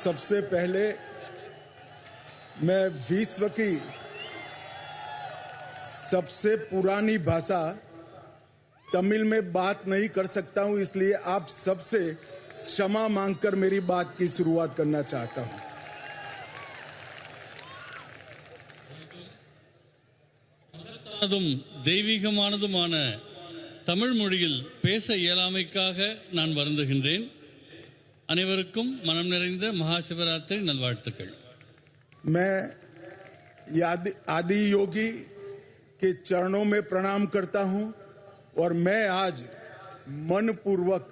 सबसे पहले मैं विश्व की सबसे पुरानी भाषा तमिल में बात नहीं कर सकता हूं, इसलिए आप सबसे क्षमा मांगकर मेरी बात की शुरुआत करना चाहता हूं। தெய்வீகமானதுமான தமிழ் மொழியில் பேச இயலாமைக்காக நான் வருந்துகின்றேன். அனைவருக்கும் மனம் நிறைந்த மகா சிவராத்திரி நல்வாழ்த்துக்கள். मैं आदि योगी के चरणों में प्रणाम करता हूं और मैं आज मनपूर्वक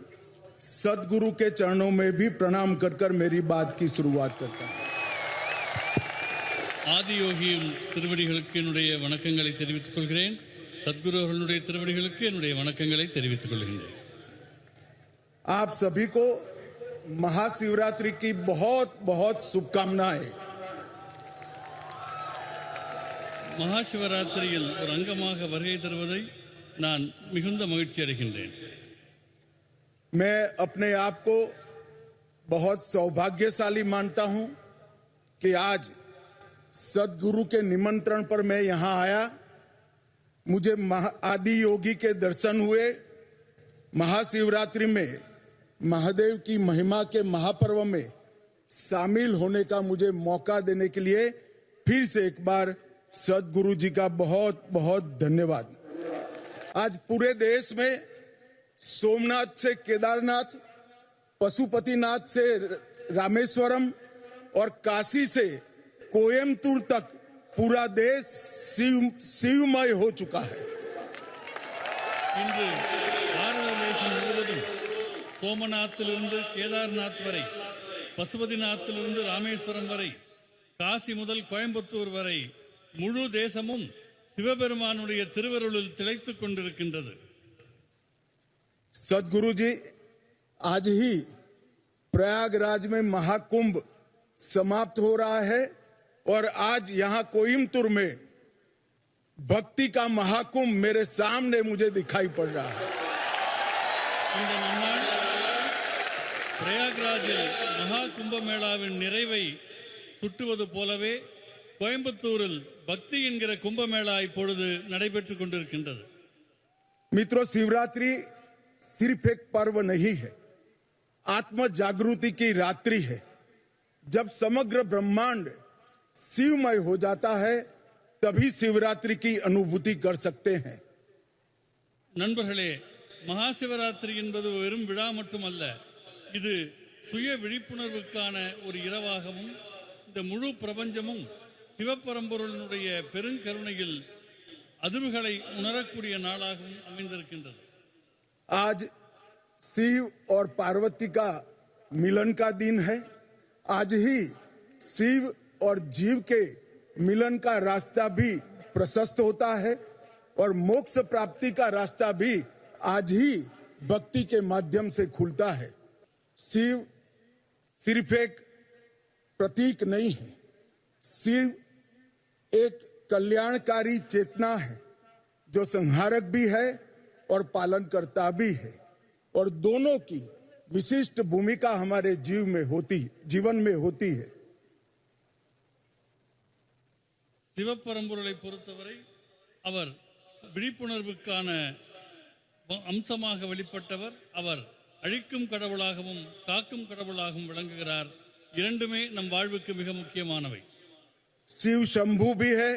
सदगुरु के चरणों में भी प्रणाम कर मेरी बात की शुरुआत करता हूं. ஆதியோகியின் திருவடிகளுக்கு என்னுடைய வணக்கங்களை தெரிவித்துக் கொள்கிறேன். சத்குரு அவர்களுடைய திருவடிகளுக்கு என்னுடைய வணக்கங்களை தெரிவித்துக் கொள்கின்றேன். आप सभी को महाशिवरात्रि की बहुत बहुत शुभकामनाएं. மகாசிவராத்திரியில் ஒரு அங்கமாக வருகை தருவதை நான் மிகுந்த மகிழ்ச்சி அடைகின்றேன். मैं अपने आप को बहुत सौभाग्यशाली मानता हूं कि आज सदगुरु के निमंत्रण पर मैं यहां आया. मुझे आदि योगी के दर्शन हुए. महाशिवरात्रि में महादेव की महिमा के महापर्व में शामिल होने का मुझे मौका देने के लिए फिर से एक बार सदगुरु जी का बहुत बहुत धन्यवाद. आज पूरे देश में सोमनाथ से केदारनाथ, पशुपतिनाथ से रामेश्वरम और काशी से कोयम्बतूर तक पूरा देश शिवमय हो चुका है. இன்று பாரத தேசம் முழுவதும் சோமநாத்திலிருந்து கேதார்நாத் வரை, பசுபதிநாத்திலிருந்து ராமேஸ்வரம் வரை, காசி முதல் கோயம்புத்தூர் வரை முழு தேசமும் சிவபெருமானுடைய திருவருளில் திளைத்துக் கொண்டிருக்கின்றது. सदगुरु जी आज ही प्रयागराज में महाकुंभ समाप्त हो रहा है और आज यहां कोयम्बतूर में भक्ति का महाकुंभ मेरे सामने मुझे दिखाई पड़ रहा है. இந்த நன்னாள் பிரயாக்ராஜில் மகா கும்பமேளாவின் நிறைவை சுட்டுவது போலவே கோயம்புத்தூரில் பக்தி என்கிற கும்பமேளா இப்பொழுது நடைபெற்றுக் கொண்டிருக்கின்றது. मित्रों, शिवरात्रि सिर्फ एक पर्व नहीं है, आत्म जागृति की रात्रि है. जब समग्र ब्रह्मांड शिवमय हो जाता है तभी शिवरात्रि की अनुभूति कर सकते हैं. நண்பர்களே, மகா சிவராத்திரி என்பது வெறும் விழா மட்டுமல்ல, இது சுய விழிப்புணர்வுக்கான ஒரு இரவாகவும் இந்த முழு பிரபஞ்சமும் சிவபரம்பொருளினுடைய பெருங்கருணையில் அதிர்வுகளை உணரக்கூடிய நாளாகவும் அமைந்திருக்கின்றது. आज शिव और पार्वती का मिलन का दिन है. आज ही शिव और जीव के मिलन का रास्ता भी प्रशस्त होता है और मोक्ष प्राप्ति का रास्ता भी आज ही भक्ति के माध्यम से खुलता है. शिव सिर्फ एक प्रतीक नहीं है, शिव एक कल्याणकारी चेतना है जो संहारक भी है और पालनकर्ता भी है, और दोनों की विशिष्ट भूमिका हमारे जीवन में होती है. சிவபரம்பொருளை பொறுத்தவரை அவர் விழிப்புணர்வுக்கான அம்சமாக வெளிப்பட்டவர். அவர் அழிக்கும் கடவுளாகவும் காக்கும் கடவுளாகவும் விளங்குகிறார். இரண்டுமே நம் வாழ்வுக்கு மிக முக்கியமானவை. शिव शंभू भी है,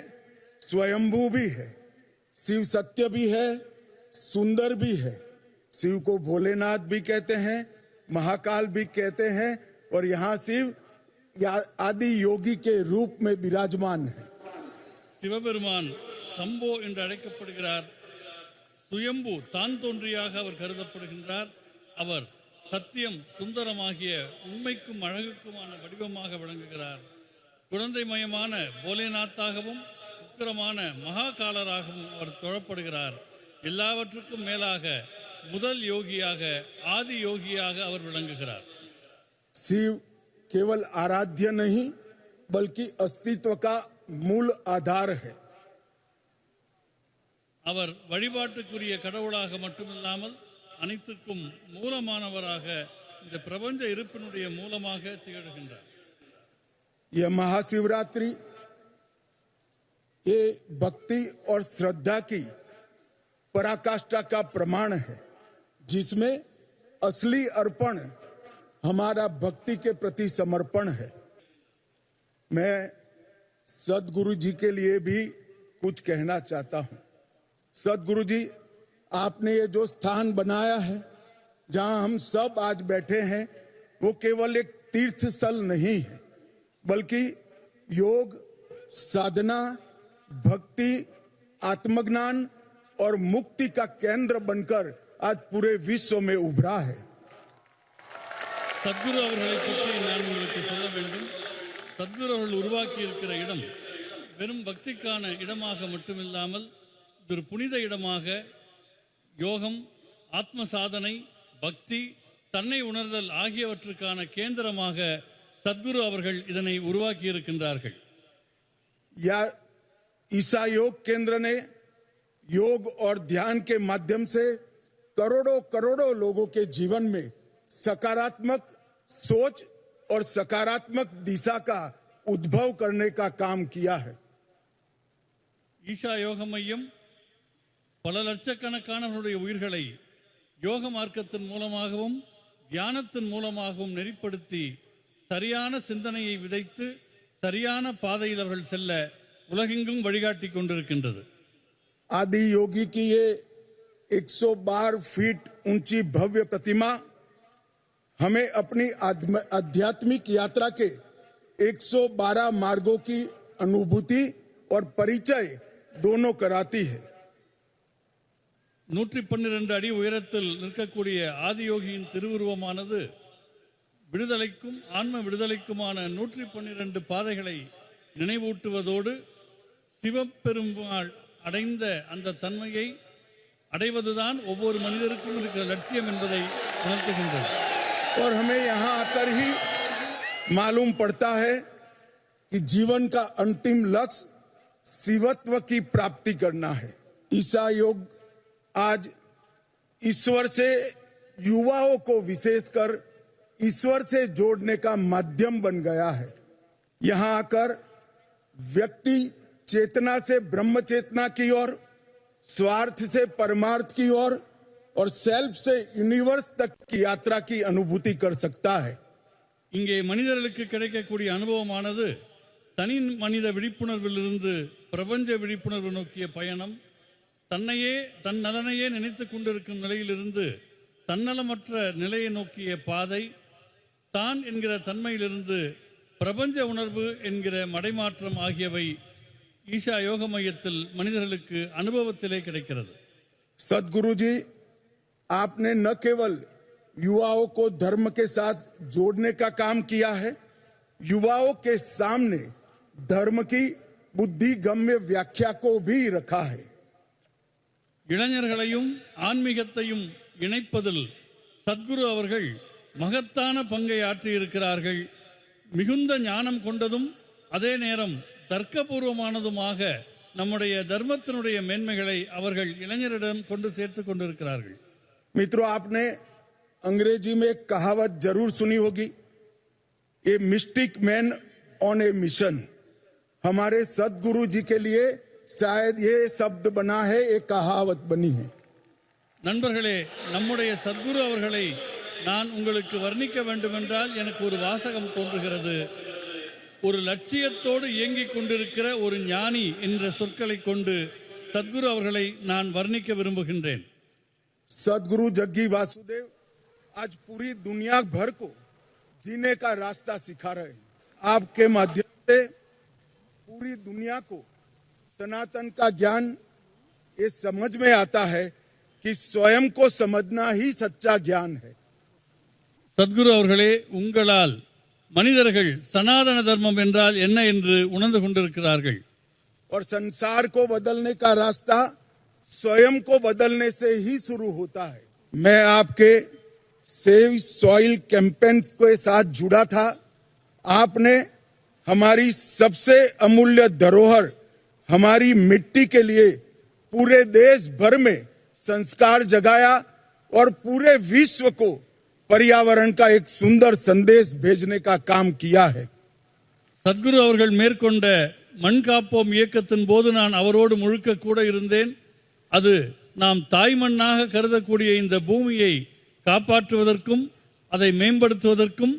स्वयंभू भी है. शिव सत्य भी है, सुंदर भी है. शिव को भोलेनाथ भी कहते हैं, महाकाल भी कहते हैं, और यहाँ शिव आदि योगी के रूप में विराजमान है. சிவபெருமான் சம்போ என்று அழைக்கப்படுகிறார். சுயம்பு தான் தோன்றியாக அவர் கருதப்படுகின்றார். அவர் சத்தியம் சுந்தரமாகிய உண்மைக்கும் அழகுக்குமான வடிவமாக விளங்குகிறார். குழந்தைமயமான போலேநாத்தாகவும் உக்கிரமான மகாகாலராகவும் அவர் தொழப்படுகிறார். எல்லாவற்றுக்கும் மேலாக முதல் யோகியாக ஆதி யோகியாக அவர் விளங்குகிறார். शिव केवल आराध्य नहीं बल्कि अस्तित्व का मूल आधार है. அவர் வழிபாட்டுக்குரிய கடவுளாக மட்டுமில்லாமல் அனைத்துக்கும் மூலமானவராக இந்த பிரபஞ்ச இருப்பினுடைய மூலமாக திகழ்கின்றார். यह महाशिवरात्रि ये भक्ति और श्रद्धा की पराकाष्ठा का प्रमाण है, जिसमें असली अर्पण हमारा भक्ति के प्रति समर्पण है। मैं सदगुरु जी के लिए भी कुछ कहना चाहता हूं। सदगुरु जी, आपने ये जो स्थान बनाया है जहां हम सब आज बैठे हैं, वो केवल एक तीर्थ स्थल नहीं है, बल्कि योग, साधना, भक्ति, आत्मज्ञान और मुक्ति का केंद्र बनकर आज पूरे विश्व में उभरा है। சத்குரு அவர்களை பற்றி நான் உங்களுக்கு சொல்ல வேண்டும். சத்குரு அவர்கள் உருவாக்கி இருக்கிற இடம் வெறும் பக்திக்கான இடமாக மட்டுமில்லாமல் ஒரு புனித இடமாக யோகம், ஆத்ம சாதனை, பக்தி, தன்னை உணர்தல் ஆகியவற்றுக்கான கேந்திரமாக சத்குரு அவர்கள் இதனை உருவாக்கி இருக்கின்றார்கள். ईसा योग केंद्र ने योग और ध्यान के माध्यम से करोड़ों करोड़ों लोगों के जीवन में सकारात्मक सोच और सकारात्मक दिशा का उद्भव करने का काम किया है. ஈஷா யோக மையம் பல லட்சக்கணக்கானவருடைய உயிர்களை யோக மார்க்கத்தின் மூலமாகவும் தியானத்தின் மூலமாகவும் நெறிப்படுத்தி சரியான சிந்தனையை விதைத்து சரியான பாதையில் அவர்கள் செல்ல உலகெங்கும் வழிகாட்டி கொண்டிருக்கின்றது. आदि योगी की ये 112 फीट ऊंची भव्य प्रतिमा हमें अपनी आध्यात्मिक यात्रा के 112 मार्गों की अनुभूति और परिचय दोनों कराती है. 112 அடி உயரத்தில் நிற்கக்கூடிய ஆதியோகியின் திருவுருவமானது விடுதலைக்கும் ஆன்ம விடுதலைக்குமான 112 பாதைகளை நினைவூட்டுவதோடு சிவபெருமாள் அடைந்த அந்த தன்மையை அடைவதுதான் ஒவ்வொரு மனிதருக்கும் இருக்கிற லட்சியம் என்பதை உணர்த்துகின்றது. और हमें यहाँ आकर ही मालूम पड़ता है कि जीवन का अंतिम लक्ष्य शिवत्व की प्राप्ति करना है. ईसा योग आज ईश्वर से युवाओं को विशेषकर ईश्वर से जोड़ने का माध्यम बन गया है. यहाँ आकर व्यक्ति चेतना से ब्रह्म चेतना की ओर, स्वार्थ से परमार्थ की ओर और सेल्फ से यूनिवर्स तक की यात्रा की अनुभूति कर सकता है. இங்கே மனிதர்களுக்கு கிடைக்கக்கூடிய அனுபவமானது தனி மனித விழிப்புணர்விலிருந்து பிரபஞ்ச விழிப்புணர்வு நோக்கிய பயணம், தன்னையே தன் நலனையே நினைத்துக் கொண்டிருக்கும் நிலையிலிருந்து தன்னலமற்ற நிலையை நோக்கிய பாதை, தான் என்கிற தன்மையிலிருந்து பிரபஞ்ச உணர்வு என்கிற மடைமாற்றம் ஆகியவை ஈஷா யோக மையத்தில் மனிதர்களுக்கு அனுபவத்திலே கிடைக்கிறது. सदगुरु जी, आपने न केवल युवाओं को धर्म के साथ जोड़ने का काम किया है, युवाओं के सामने धर्म की बुद्धिगम्य व्याख्या को भी रखा है. இளைஞர்களையும் ஆன்மீகத்தையும் இணைப்பதில் சத்குரு அவர்கள் மகத்தான பங்கை ஆற்றியிருக்கிறார்கள். மிகுந்த ஞானம் கொண்டதும் அதே நேரம் தர்க்கபூர்வமானதுமாக நம்முடைய தர்மத்தினுடைய மேன்மைகளை அவர்கள் இளைஞரிடம் கொண்டு சேர்த்துக் கொண்டிருக்கிறார்கள். मित्रों, आपने अंग्रेजी में एक कहावत जरूर सुनी होगी, a mystic man on A mission. हमारे सदगुरु जी के लिए शायद ये शब्द बना है, एक कहावत बनी है. நண்பர்களே, நம்முடைய சத்குரு அவர்களை நான் உங்களுக்கு வர்ணிக்க வேண்டுமென்றால் எனக்கு ஒரு வாசகம் தோன்றுகிறது. ஒரு லட்சியத்தோடு இயங்கிக் கொண்டிருக்கிற ஒரு ஞானி என்ற சொற்களை கொண்டு சத்குரு அவர்களை நான் வர்ணிக்க விரும்புகின்றேன். सदगुरु जग्गी वासुदेव आज पूरी दुनिया भर को जीने का रास्ता सिखा रहे हैं. आपके माध्यम से पूरी दुनिया को सनातन का ज्ञान ये समझ में आता है कि स्वयं को समझना ही सच्चा ज्ञान है. சத்குரு அவர்களே, உங்களால் மனிதர்கள் சனாதன தர்மம் என்றால் என்ன என்று உணர்ந்து கொண்டிருக்கிறார்கள். और संसार को बदलने का रास्ता स्वयं को बदलने से ही शुरू होता है. मैं आपके सेव सॉइल कैंपेन के साथ जुड़ा था. आपने हमारी सबसे अमूल्य धरोहर हमारी मिट्टी के लिए पूरे देश भर में संस्कार जगाया और पूरे विश्व को पर्यावरण का एक सुंदर संदेश भेजने का काम किया है. சத்குரு அவர்கள் மேற்கொண்ட மண் காப்போம் இயக்கத்தின் போது நான் அவரோடு முழுக்க கூட இருந்தேன். அது நாம் தாய் மண்ணாக கருதக்கூடிய இந்த பூமியை காப்பாற்றுவதற்கும் அதை மேம்படுத்துவதற்கும்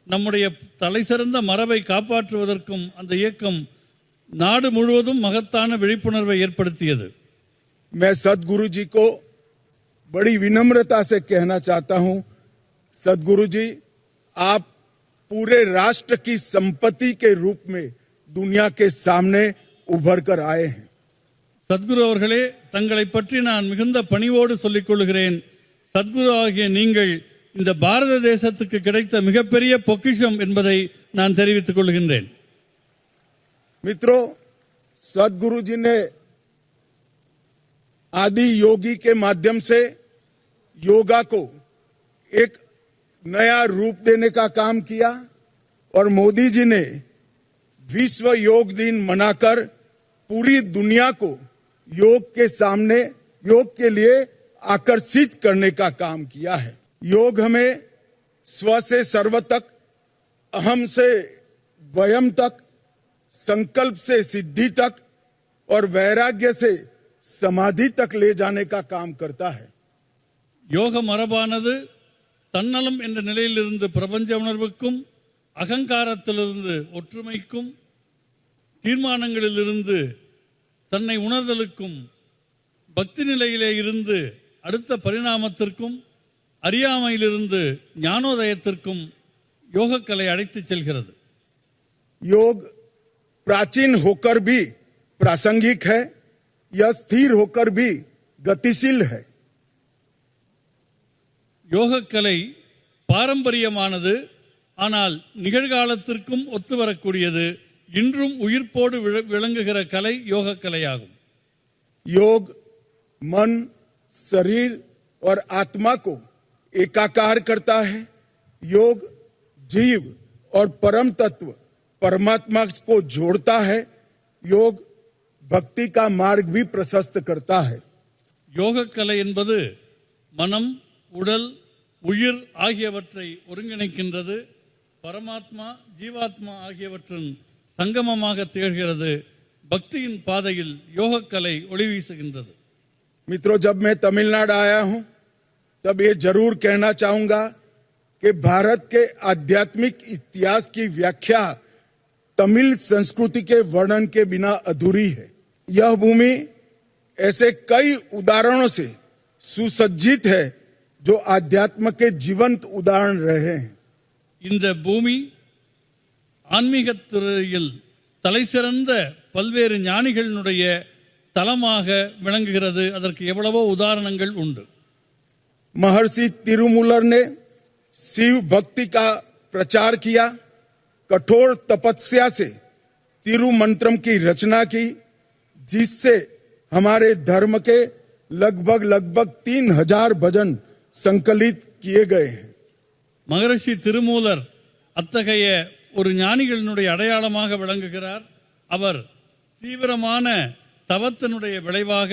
நம்முடைய தலைசிறந்த மரபை காப்பாற்றுவதற்கும் அந்த இயக்கம் நாடு முழுவதும் மகத்தான விழிப்புணர்வை ஏற்படுத்தியது. मैं सदगुरु जी को बड़ी विनम्रता से कहना चाहता हूं, सदगुरु जी आप पूरे राष्ट्र की संपत्ति के रूप में दुनिया के सामने उभर कर आए हैं. சத்குரு அவர்களே, தங்களை பற்றி நான் மிகுந்த பணிவோடு சொல்லிக் கொள்கிறேன். சத்குரு ஆகிய நீங்கள் இந்த பாரத தேசத்துக்கு கிடைத்த மிகப்பெரிய பொக்கிஷம் என்பதை நான் தெரிவித்துக் கொள்கின்றேன். मित्रों, सदगुरु जी ने आदि योगी के माध्यम से योगा को एक नया रूप देने का काम किया और मोदी जी ने विश्व योग दिन मनाकर पूरी दुनिया को योग के सामने योग के लिए आकर्षित करने का काम किया है. योग हमें स्व से सर्व तक, अहम से वयम तक, संकल्प से सिद्धि तक और वैराग्य से समाधि तक ले जाने का काम करता है. யோக மரபானது தன்னலம் என்ற நிலையிலிருந்து பிரபஞ்ச உணர்வுக்கும், அகங்காரத்திலிருந்து ஒற்றுமைக்கும், தீர்மானங்களிலிருந்து தன்னை உணர்தலுக்கும், பக்தி நிலையிலே இருந்து அடுத்த பரிணாமத்திற்கும், அறியாமையிலிருந்து ஞானோதயத்திற்கும் யோகக்கலை அழைத்துச் செல்கிறது. योग प्राचीन होकर भी प्रासंगिक है, यह स्थिर होकर भी गतिशील है. யோகக்கலை பாரம்பரியமானது, ஆனால் நிகழ்காலத்திற்கும் ஒத்து வரக்கூடியது. இன்றும் உயிர்ப்போடு விளங்குகிற கலை யோகக்கலையாகும். योग मन, शरीर और आत्मा को एकाकार करता है. योग जीव और परम तत्व परमात्मा को जोड़ता है. योग भक्ति का मार्ग भी प्रशस्त करता है. யோகக்கலை என்பது மனம், உடல், உயிர் ஆகியவற்றை ஒருங்கிணைக்கின்றது. பரமாத்மா, ஜீவாத்மா ஆகியவற்றின் சங்கமமாக திகழ்கிறது. பக்தியின் பாதையில் யோகக்கலை ஒளி வீசுகின்றது. मित्रों, जब मैं तमिलनाडु आया हूं तब ये जरूर कहना चाहूंगा कि भारत के आध्यात्मिक इतिहास की व्याख्या तमिल संस्कृति के वर्णन के बिना अधूरी है. यह भूमि ऐसे कई उदाहरणों से सुसज्जित है जो आध्यात्म के जीवंत उदाहरण रहे हैं. இந்த பூமி ஆன்மீகத் துறையில் தலைசிறந்த பல்வேறு ஞானிகளினுடைய தலமாக விளங்குகிறது. அதற்கு எவ்வளவோ உதாரணங்கள் உண்டு. महर्षि तिरुमूलर ने शिव भक्ति का प्रचार किया. कठोर तपस्या से तिरुमंत्रम की रचना की, जिससे हमारे धर्म के लगभग 3000 भजन संकलित किए गए हैं. மகரிஷி திருமூலர் அத்தகைய ஒரு ஞானிகளினுடைய அடையாளமாக விளங்குகிறார். அவர் தீவிரமான தவத்தினுடைய விளைவாக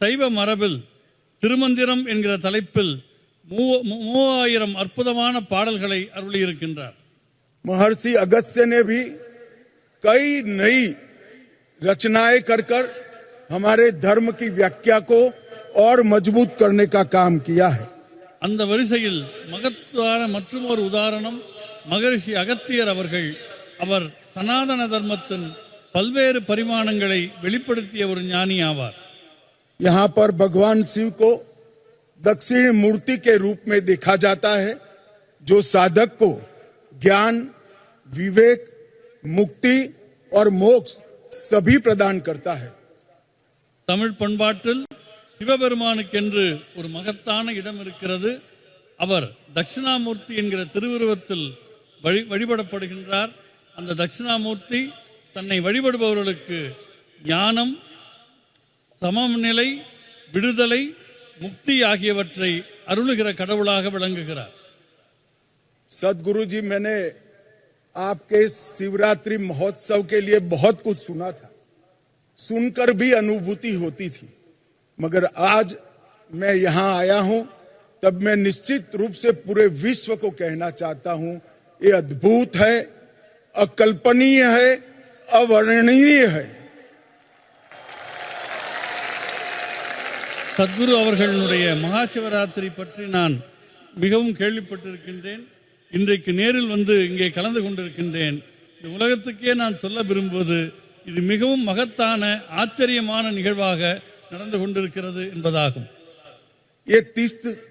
சைவ மரபில் திருமந்திரம் என்கிற தலைப்பில் 3000 அற்புதமான பாடல்களை அருளியிருக்கின்றார். महर्षि अगस्त्य ने भी कई नई रचनाएं कर हमारे धर्म की व्याख्या को और मजबूत करने का काम किया है. அந்த வரிசையில் மகத்தான மற்றும் ஒரு உதாரணம் மகரிஷி அகத்தியர் அவர்கள். அவர் சனாதன தர்மத்தின் பல்வேறு பரிமாணங்களை வெளிப்படுத்திய ஒரு ஞானி ஆவார். यहाँ पर भगवान शिव को दक्षिण मूर्ति के रूप में देखा जाता है, जो साधक को ज्ञान, विवेक, मुक्ति और मोक्ष सभी प्रदान करता है. தமிழ் பண்பாட்டில் சிவபெருமானுக்கென்று ஒரு மகத்தான இடம் இருக்கிறது. அவர் தட்சிணாமூர்த்தி என்கிற திருவுருவத்தில் வழிபடப்படுகின்றார். அந்த தட்சிணாமூர்த்தி தன்னை வழிபடுபவர்களுக்கு ஞானம், சமநிலை, விடுதலை, முக்தி ஆகியவற்றை அருளுகிற கடவுளாக விளங்குகிறார். सदगुरु जी, मैंने आपके शिवरात्रि महोत्सव के लिए बहुत कुछ सुना था. सुनकर भी अनुभूति होती थी, मगर आज मैं यहां आया हूं तब मैं निश्चित रूप से पूरे विश्व को कहना चाहता हूं, ये अद्भुत है, अकल्पनीय है, अवर्णनीय है। சத்குரு அவர்களுடைய மகா சிவராத்திரி பற்றி நான் மிகவும் கேள்விப்பட்டிருக்கின்றேன். இன்றைக்கு நேரில் வந்து இங்கே கலந்து கொண்டிருக்கின்றேன். இந்த உலகத்துக்கே நான் சொல்ல விரும்புவது இது மிகவும் மகத்தான ஆச்சரியமான நிகழ்வாக நடந்து கொண்டிருக்கிறது என்பதாகும். ये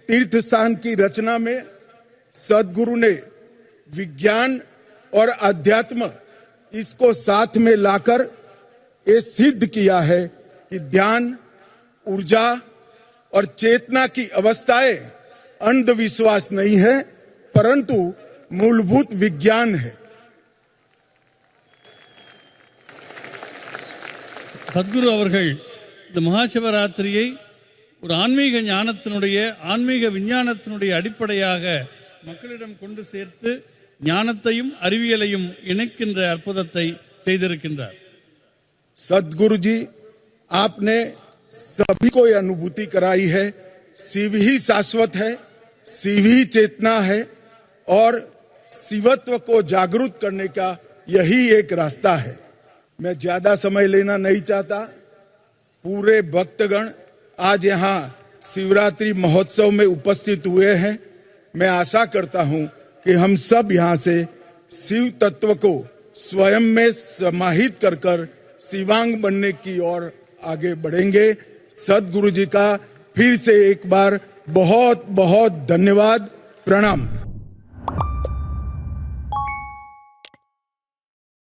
तीर्थ स्थान की रचना में सदगुरु ने विज्ञान और अध्यात्म इसको साथ में लाकर ये सिद्ध किया है कि ध्यान, ऊर्जा और चेतना की अवस्थाएं अंधविश्वास नहीं है परंतु मूलभूत विज्ञान है। சத்குரு அவர்கள் இந்த மகா சிவராத்திரியை ஒரு ஆன்மீக ஞானத்தினுடைய ஆன்மீக விஞ்ஞானத்தினுடைய அடிப்படையாக மக்களிடம் கொண்டு சேர்த்து ஞானத்தையும் அறிவியலையும் இணைக்கின்ற அற்புதத்தை செய்திருக்கின்றார். सदगुरु जी, आपने सभी को यह अनुभूति कराई है शिव ही शाश्वत है, शिव ही चेतना है और शिवत्व को जागरूक करने का यही एक रास्ता है। मैं ज्यादा समय लेना नहीं चाहता। पूरे भक्तगण आज यहाँ शिवरात्रि महोत्सव में उपस्थित हुए हैं। मैं आशा करता हूं कि हम सब यहाँ से शिव तत्व को स्वयं में समाहित कर कर शिवांग बनने की ओर आगे बढ़ेंगे। सदगुरु जी का फिर से एक बार बहुत बहुत धन्यवाद, प्रणाम।